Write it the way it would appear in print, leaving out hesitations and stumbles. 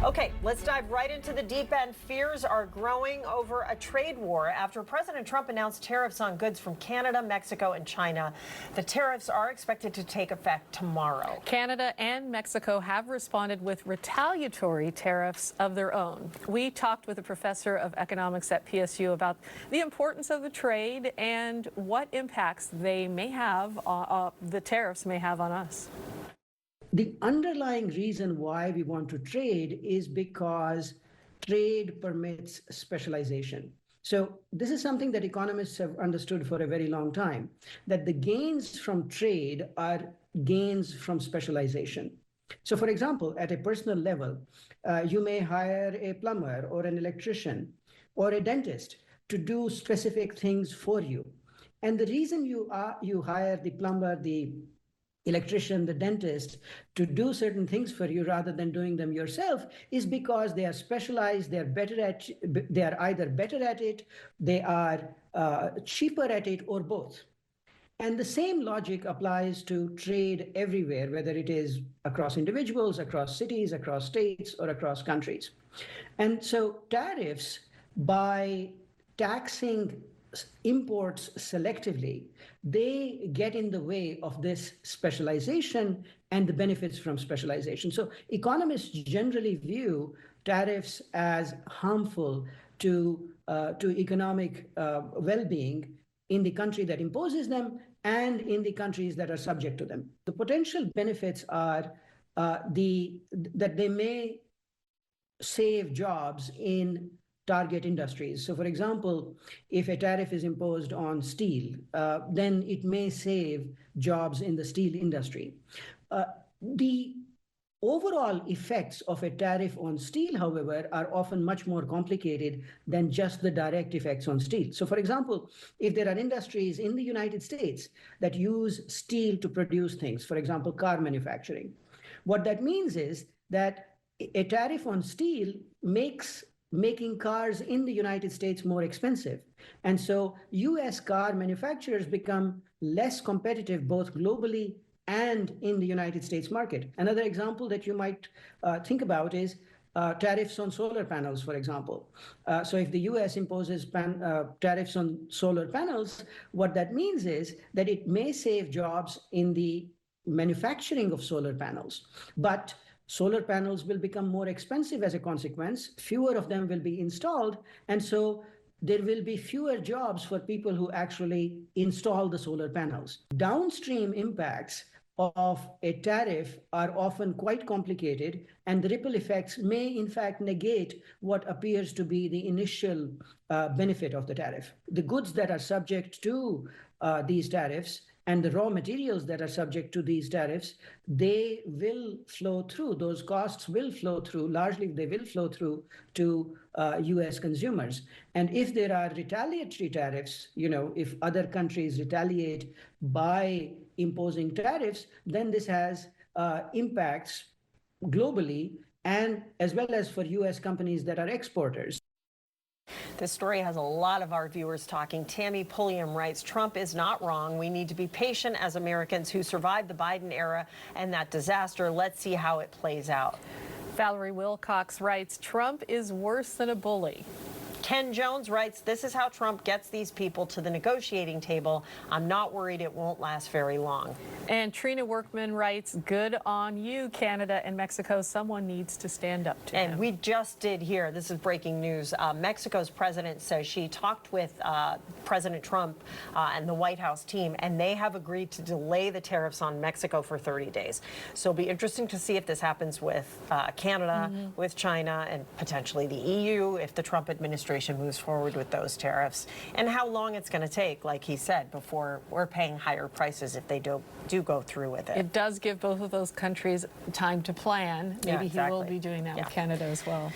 Okay, let's dive right into the deep end. Fears are growing over a trade war after President Trump announced tariffs on goods from Canada, Mexico, and China. The tariffs are expected to take effect tomorrow. Canada and Mexico have responded with retaliatory tariffs of their own. We talked with a professor of economics at PSU about the importance of the trade and what impacts they may have, the tariffs may have on us. The underlying reason why we want to trade is because trade permits specialization. So this is something that economists have understood for a very long time, that the gains from trade are gains from specialization. So for example, at a personal level, you may hire a plumber or an electrician or a dentist to do specific things for you. And the reason you hire the plumber, the electrician, the dentist to do certain things for you rather than doing them yourself is because they are specialized, they are either better at it, they are cheaper at it, or both. And the same logic applies to trade everywhere, whether it is across individuals, across cities, across states, or across countries. And so tariffs, by taxing imports selectively, they get in the way of this specialization and the benefits from specialization. So economists generally view tariffs as harmful to economic well-being in the country that imposes them and in the countries that are subject to them. The potential benefits are that they may save jobs in target industries. So for example, if a tariff is imposed on steel, then it may save jobs in the steel industry. The overall effects of a tariff on steel, however, are often much more complicated than just the direct effects on steel. So for example, if there are industries in the United States that use steel to produce things, for example, car manufacturing, what that means is that a tariff on steel makes making cars in the United States more expensive. And so US car manufacturers become less competitive both globally and in the United States market. Another example that you might think about is tariffs on solar panels, for example. So if the US imposes tariffs on solar panels, what that means is that it may save jobs in the manufacturing of solar panels, but solar panels will become more expensive as a consequence. Fewer of them will be installed. And so there will be fewer jobs for people who actually install the solar panels. Downstream impacts of a tariff are often quite complicated, and the ripple effects may in fact negate what appears to be the initial benefit of the tariff. The goods that are subject to these tariffs and the raw materials that are subject to these tariffs, they will flow through. Those costs will flow through, largely they will flow through to US consumers. And if there are retaliatory tariffs, if other countries retaliate by imposing tariffs, then this has impacts globally and as well as for US companies that are exporters. This story has a lot of our viewers talking. Tammy Pulliam writes, Trump is not wrong. We need to be patient as Americans who survived the Biden era and that disaster. Let's see how it plays out. Valerie Wilcox writes, Trump is worse than a bully. Ken Jones writes, this is how Trump gets these people to the negotiating table. I'm not worried it won't last very long. And Trina Workman writes, good on you, Canada and Mexico. Someone needs to stand up to him. And we just did hear, this is breaking news, Mexico's president says she talked with President Trump and the White House team, and they have agreed to delay the tariffs on Mexico for 30 days. So it'll be interesting to see if this happens with Canada, with China, and potentially the EU if the Trump administration moves forward with those tariffs, and how long it's going to take, like he said, before we're paying higher prices if they do go through with it. It does give both of those countries time to plan. Maybe exactly. he will be doing that with Canada as well.